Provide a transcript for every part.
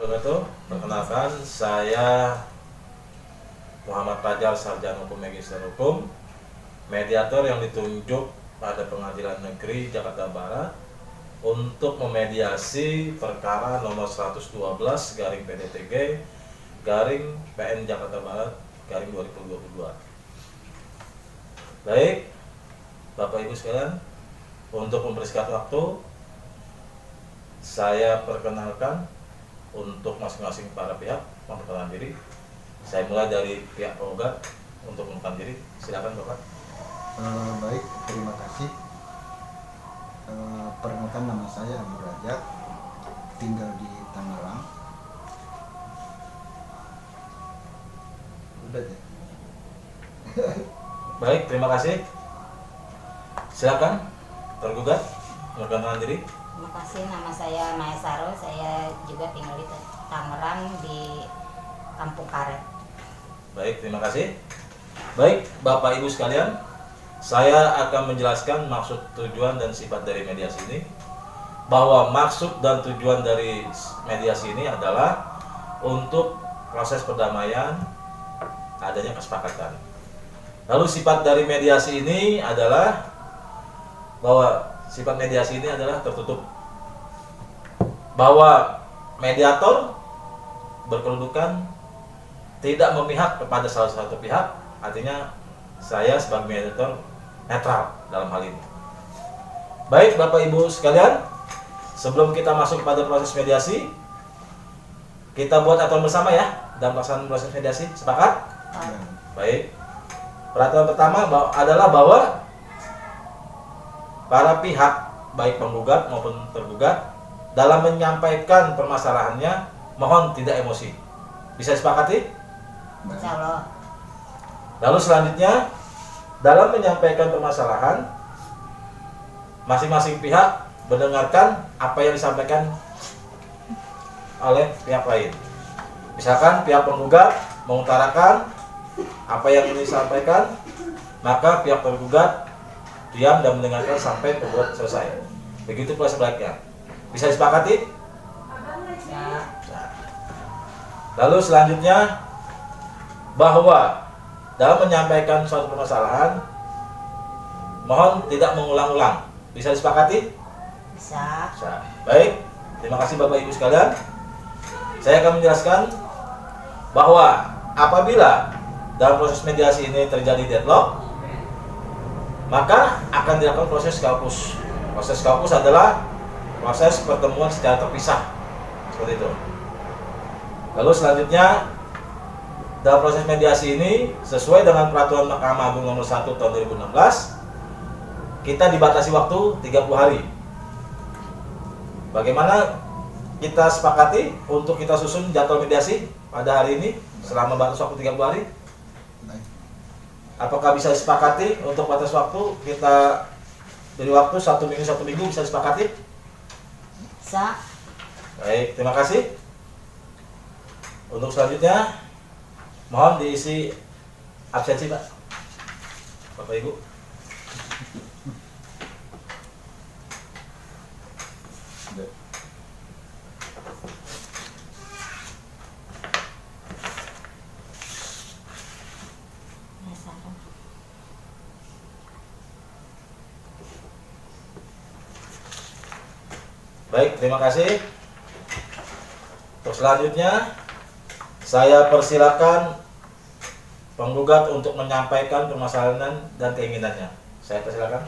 wabarakatuh. Perkenalkan, saya Muhammad Fajar, Sarjana Hukum Magister Hukum, mediator yang ditunjuk pada Pengadilan Negeri Jakarta Barat untuk memediasi perkara nomor 112 garing PDTG garing PN Jakarta Barat garing 2022. Baik, Bapak Ibu sekalian, untuk mempersingkat waktu, saya perkenalkan untuk masing-masing para pihak memperkenalkan diri. Saya mulai dari pihak penggugat untuk memperkenalkan diri. Silakan Bapak. Baik, terima kasih. Perkenalkan, nama saya Abu Rajab, tinggal di Tangerang. Udah ya. Baik, terima kasih. Silakan tergugat memperkenalkan diri. Terima kasih, nama saya Maya Saro, saya juga tinggal di Tangerang di Kampung Karet. Baik, terima kasih. Baik, Bapak Ibu sekalian, saya akan menjelaskan maksud, tujuan, dan sifat dari mediasi ini. Bahwa maksud dan tujuan dari mediasi ini adalah untuk proses perdamaian, adanya kesepakatan. Lalu sifat dari mediasi ini adalah bahwa sifat mediasi ini adalah tertutup. Bahwa mediator berkedudukan tidak memihak kepada salah satu pihak, artinya saya sebagai mediator netral dalam hal ini. Baik Bapak Ibu sekalian, sebelum kita masuk kepada proses mediasi, kita buat aturan bersama ya dalam pelaksanaan proses mediasi. Sepakat? Baik. Peraturan pertama adalah bahwa para pihak, baik penggugat maupun tergugat, dalam menyampaikan permasalahannya mohon tidak emosi. Bisa disepakati? Insya Allah. Lalu selanjutnya, dalam menyampaikan permasalahan, masing-masing pihak mendengarkan apa yang disampaikan oleh pihak lain. Misalkan pihak penggugat mengutarakan apa yang ingin disampaikan, maka pihak tergugat diam dan mendengarkan sampai penggugat selesai. Begitu pula sebaliknya. Bisa disepakati? Ya. Lalu selanjutnya, bahwa dalam menyampaikan suatu permasalahan, mohon tidak mengulang-ulang. Bisa disepakati? Bisa. Bisa. Baik, terima kasih Bapak Ibu sekalian. Saya akan menjelaskan bahwa apabila dalam proses mediasi ini terjadi deadlock, maka akan dilakukan proses kaukus. Proses kaukus adalah proses pertemuan secara terpisah, seperti itu. Lalu selanjutnya, dalam proses mediasi ini, sesuai dengan peraturan Mahkamah Agung nomor 1 tahun 2016, kita dibatasi waktu 30 hari. Bagaimana kita sepakati untuk kita susun jadwal mediasi pada hari ini selama batas waktu 30 hari? Apakah bisa disepakati untuk batas waktu kita beri waktu 1 minggu bisa disepakati? Bisa. Baik, terima kasih. Untuk selanjutnya, mohon diisi absensi Pak, Bapak Ibu. Baik, terima kasih. Untuk selanjutnya, saya persilakan penggugat untuk menyampaikan permasalahan dan keinginannya. Saya persilakan.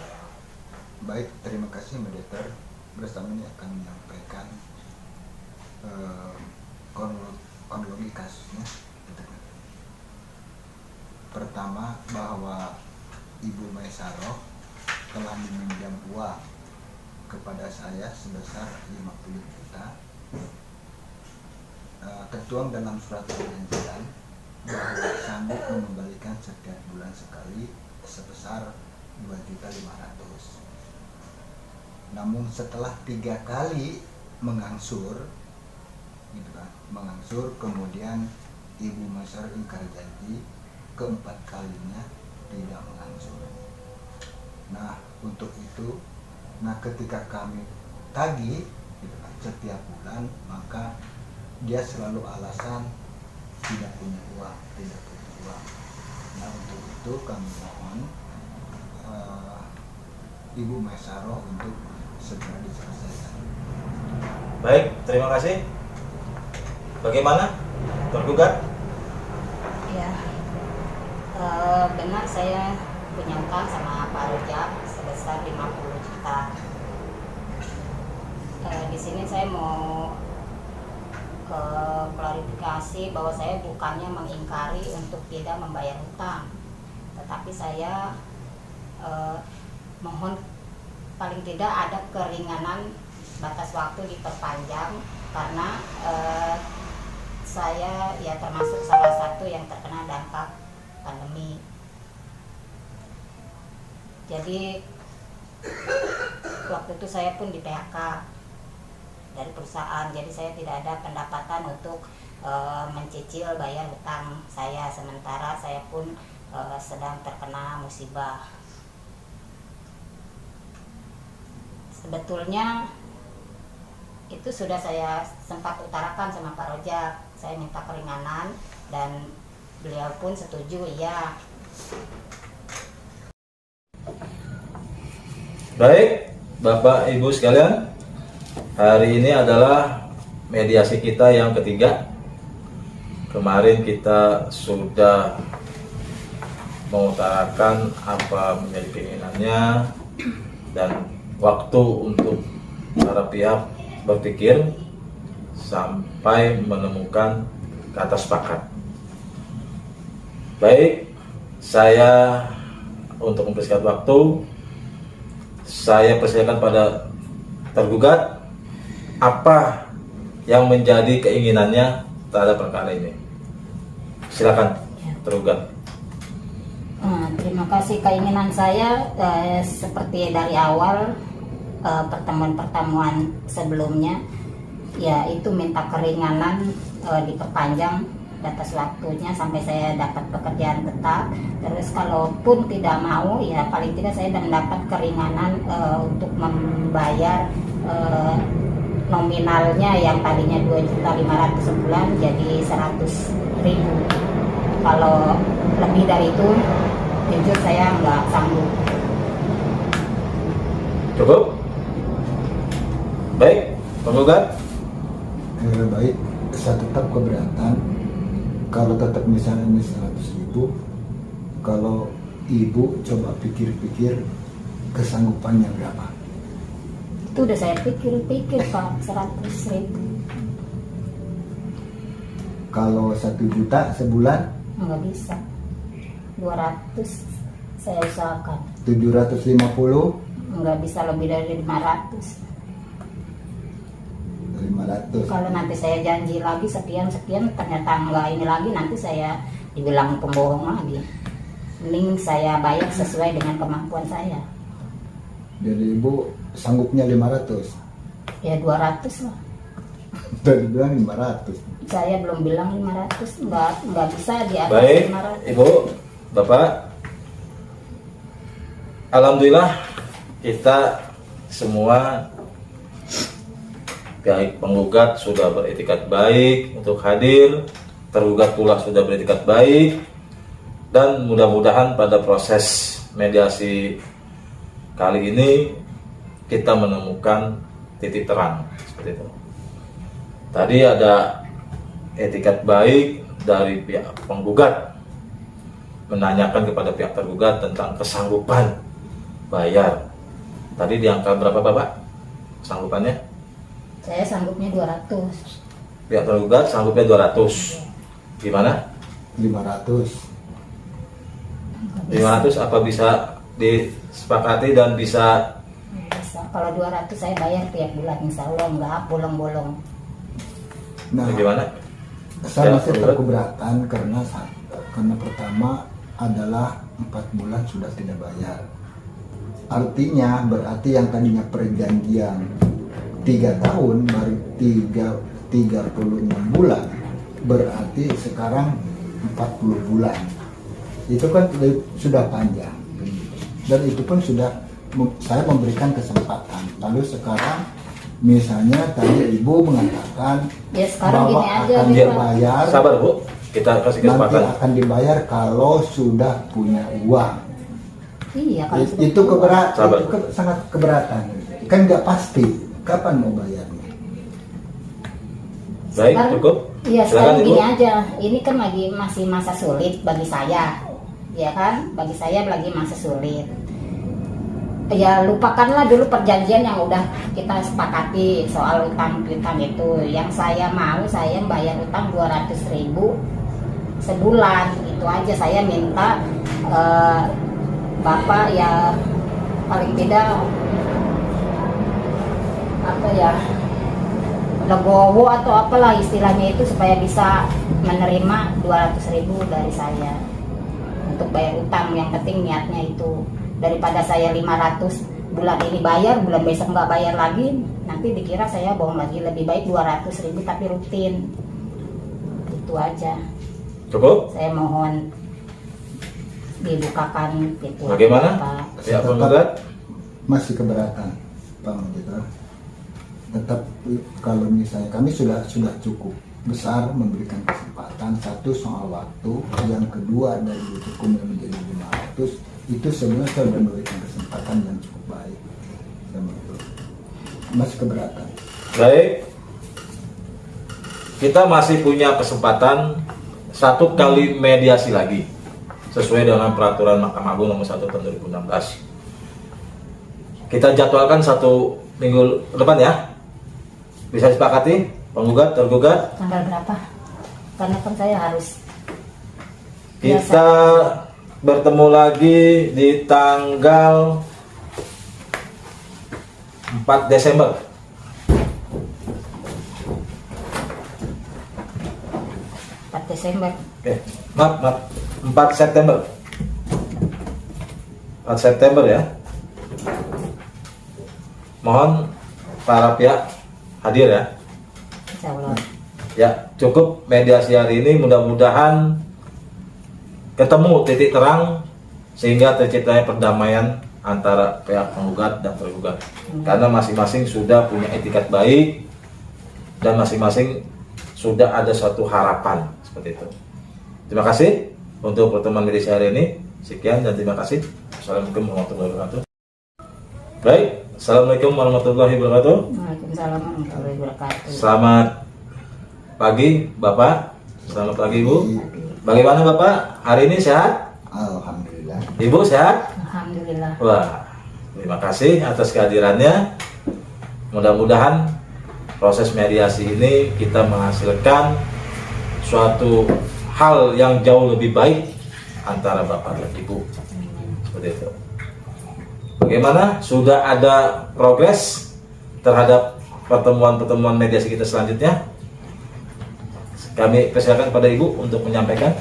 Baik, terima kasih mediator. Bersama ini akan menyampaikan kronologi kasusnya. Pertama, bahwa Ibu Maisaro telah meminjam uang kepada saya sebesar 50 juta, tertuang dalam surat perjanjian bahwa sanggup mengembalikan setiap bulan sekali sebesar 2.500.000. Namun setelah 3 kali mengangsur, gitu kan, kemudian Ibu Maisaro ingkar janji, keempat kalinya tidak mengangsur. Nah, untuk itu, ketika kami tagih gitu kan, setiap bulan, maka dia selalu alasan tidak punya uang, tidak punya uang. Nah untuk itu kami mohon Ibu Maisaro untuk segera diselesaikan. Baik, terima kasih. Bagaimana tergugat? Ya, benar saya punya utang sama Pak Rojak sebesar 50 juta. Di sini saya mau ke klarifikasi bahwa saya bukannya mengingkari untuk tidak membayar hutang, tetapi saya mohon paling tidak ada keringanan batas waktu diperpanjang karena saya ya termasuk salah satu yang terkena dampak pandemi. Jadi waktu itu saya pun di PHK dari perusahaan, jadi saya tidak ada pendapatan untuk mencicil bayar hutang saya, sementara saya pun sedang terkena musibah. Sebetulnya itu sudah saya sempat utarakan sama Pak Rojak, saya minta keringanan dan beliau pun setuju, iya. Baik, Bapak Ibu sekalian, hari ini adalah mediasi kita yang ketiga. Kemarin kita sudah mengutarakan apa menjadi keinginannya dan waktu untuk para pihak berpikir sampai menemukan kata sepakat. Baik, saya untuk mempersingkat waktu, saya persilakan pada tergugat apa yang menjadi keinginannya terhadap perkara ini. Silakan tergugat. Terima kasih. Keinginan saya seperti dari awal pertemuan-pertemuan sebelumnya, yaitu minta keringanan diperpanjang batas waktunya sampai saya dapat pekerjaan tetap. Terus kalaupun tidak mau, ya paling tidak saya mendapat keringanan untuk membayar nominalnya yang tadinya 2.500.000 sebulan jadi 100.000. Kalau lebih dari itu, jujur saya nggak sanggup. Cukup? Baik, penggugat. Baik, saya tetap keberatan. Kalau tetap misalnya ini 100.000, kalau ibu coba pikir-pikir kesanggupannya berapa? Itu udah saya pikir-pikir Pak, 100.000. Kalau 1 juta sebulan? Nggak bisa. 200 saya usahakan. 750? Nggak bisa lebih dari 500. 500. Kalau nanti saya janji lagi sekian ternyata nggak ini lagi, nanti saya dibilang pembohong lagi. Mending saya bayar sesuai dengan kemampuan saya. Jadi ibu sanggupnya 500? Ya 200 lah. Tadi bilang 500. Saya belum bilang 500, nggak bisa di atas Baik, 500. Ibu, Bapak. Alhamdulillah kita semua pihak penggugat sudah beretikat baik untuk hadir, tergugat pula sudah beretikat baik, dan mudah-mudahan pada proses mediasi kali ini kita menemukan titik terang seperti itu. Tadi ada etikat baik dari pihak penggugat menanyakan kepada pihak tergugat tentang kesanggupan bayar. Tadi di angka berapa Bapak sanggupannya? Saya sanggupnya 200. Pihak tergugat sanggupnya 200. Gimana? 500. 500 apa bisa disepakati dan bisa? Bisa. Kalau 200 saya bayar tiap bulan, insya Allah nggak bolong-bolong. Nah, Bagaimana? saya masih tergugat? keberatan karena pertama adalah 4 bulan sudah tidak bayar. Artinya berarti yang tadinya perjanjian 3 tahun baru 36 bulan, berarti sekarang 40 bulan. Itu kan sudah panjang, dan itu pun sudah saya memberikan kesempatan. Lalu sekarang Misalnya tadi ibu mengatakan Ya sekarang bahwa gini aja akan nih, Pak. dibayar, Sabar Bu, kita kasih nanti kesempatan. akan dibayar kalau sudah punya uang. Iya kalau sudah Itu keberatan, Sabar. sangat keberatan. Kan nggak pasti kapan mau bayarnya. Baik, Sekarang- cukup. Iya Silakan, sekarang Ibu. gini aja, ini kan lagi masih masa sulit bagi saya, ya kan? Bagi saya lagi masa sulit. Ya lupakanlah dulu perjanjian yang udah kita sepakati soal utang piutang itu. Yang saya mau, saya bayar utang 200.000 sebulan, itu aja. Saya minta Bapak ya paling tidak apa ya, legowo atau apalah istilahnya itu, supaya bisa menerima 200.000 dari saya untuk bayar utang. Yang penting niatnya itu, daripada saya 500 bulan ini bayar, bulan besok nggak bayar lagi, nanti dikira saya bohong lagi. Lebih baik 200.000 tapi rutin. Itu aja. Cukup. Saya mohon dibukakan pintu. Bagaimana? Pak. Pihak penggugat. Masih keberatan, Pak Magister. Tetap kalau misalnya kami sudah cukup besar memberikan kesempatan. Satu soal waktu, yang kedua dari hukum yang menjadi 500 itu sebenarnya sudah memberikan kesempatan yang cukup baik. Masih keberatan. Baik. Kita masih punya kesempatan 1 kali mediasi lagi sesuai dengan peraturan Mahkamah Agung nomor 1 tahun 2016. Kita jadwalkan 1 minggu depan ya. Bisa disepakati penggugat tergugat. Tanggal berapa? Karena kan saya harus Kita bertemu lagi di tanggal 4 Desember. 4 Desember. Maaf, 4 September. 4 September ya. Mohon para pihak hadir ya. Insya Allah. Ya, cukup mediasi hari ini, mudah-mudahan ketemu titik terang sehingga terciptanya perdamaian antara pihak penggugat dan tergugat. Karena masing-masing sudah punya etikat baik dan masing-masing sudah ada suatu harapan seperti itu. Terima kasih untuk pertemuan mediasi hari ini. Sekian dan terima kasih. Assalamualaikum warahmatullahi wabarakatuh. Baik, assalamualaikum warahmatullahi wabarakatuh. Waalaikumsalam warahmatullahi wabarakatuh. Selamat pagi Bapak, selamat pagi Ibu. Bagaimana Bapak? Hari ini sehat? Alhamdulillah. Ibu sehat? Alhamdulillah. Wah, terima kasih atas kehadirannya. Mudah-mudahan proses mediasi ini kita menghasilkan suatu hal yang jauh lebih baik antara Bapak dan Ibu. Seperti itu. Bagaimana? Sudah ada progres terhadap pertemuan-pertemuan mediasi kita selanjutnya? Kami persilakan pada Ibu untuk menyampaikan.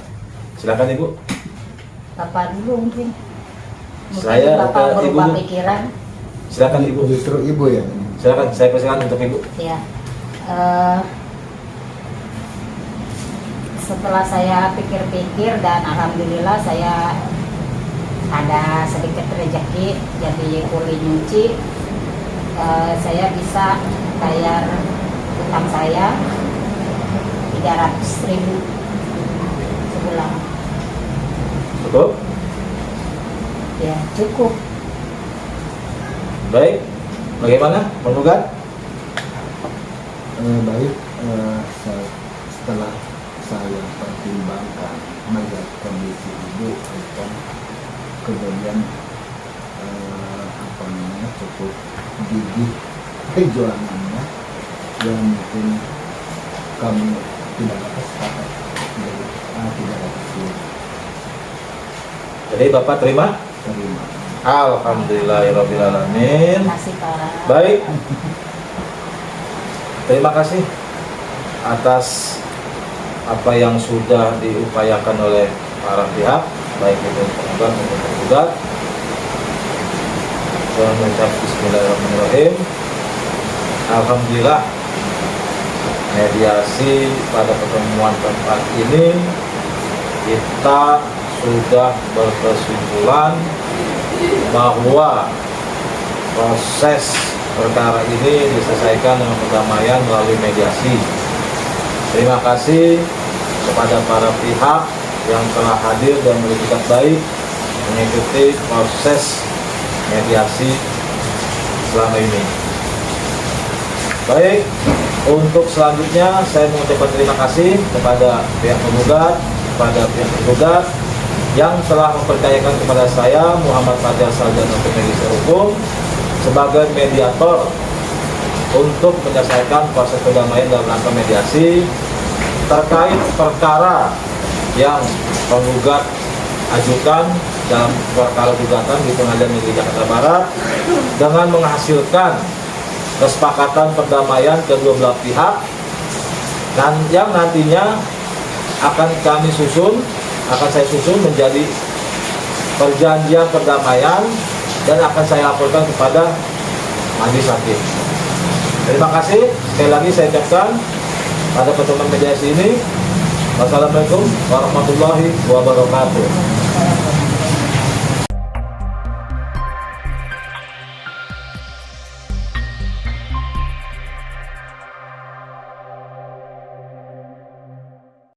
Silakan Ibu. Bapak dulu mungkin. Saya Bapak ke Ibu berubah dulu. pikiran. Silakan Ibu. Justru ibu ya. Silakan, saya persilakan untuk Ibu. Ya. Setelah saya pikir-pikir dan alhamdulillah saya ada sedikit rezeki jadi kuli nyuci, saya bisa bayar utang saya 300.000 sebulan. Cukup? Ya cukup. Baik. Bagaimana penggugat? Baik, setelah saya pertimbangkan melihat kondisi ibu dan kemudian apa namanya cukup gigih perjuangannya, yang mungkin kami tidak dapat sepakat dari tidak dapat Jadi Bapak terima? terima. Alhamdulillahirrahmanirrahim. Terima kasih Pak. Baik. Terima kasih atas apa yang sudah diupayakan oleh para pihak, baik itu penggugat maupun tergugat. Saya mengucap bismillahirrahmanirrahim. Alhamdulillah, mediasi pada pertemuan keempat ini kita sudah berkesimpulan bahwa proses perkara ini diselesaikan dengan perdamaian melalui mediasi. Terima kasih kepada para pihak yang telah hadir dan bersikap baik mengikuti proses mediasi selama ini. Baik, untuk selanjutnya saya mengucapkan terima kasih kepada pihak penggugat, kepada pihak tergugat yang telah mempercayakan kepada saya Muhammad Fajar Sarjana Teknik Hukum sebagai mediator untuk menyelesaikan proses perdamaian dalam rangka mediasi terkait perkara yang penggugat ajukan dalam perkara gugatan di Pengadilan Negeri Jakarta Barat dengan menghasilkan kesepakatan perdamaian kedua belah pihak dan yang nantinya akan saya susun menjadi perjanjian perdamaian dan akan saya laporkan kepada majelis hakim. Terima kasih sekali lagi saya ucapkan pada pertemuan mediasi ini. Wassalamualaikum warahmatullahi wabarakatuh.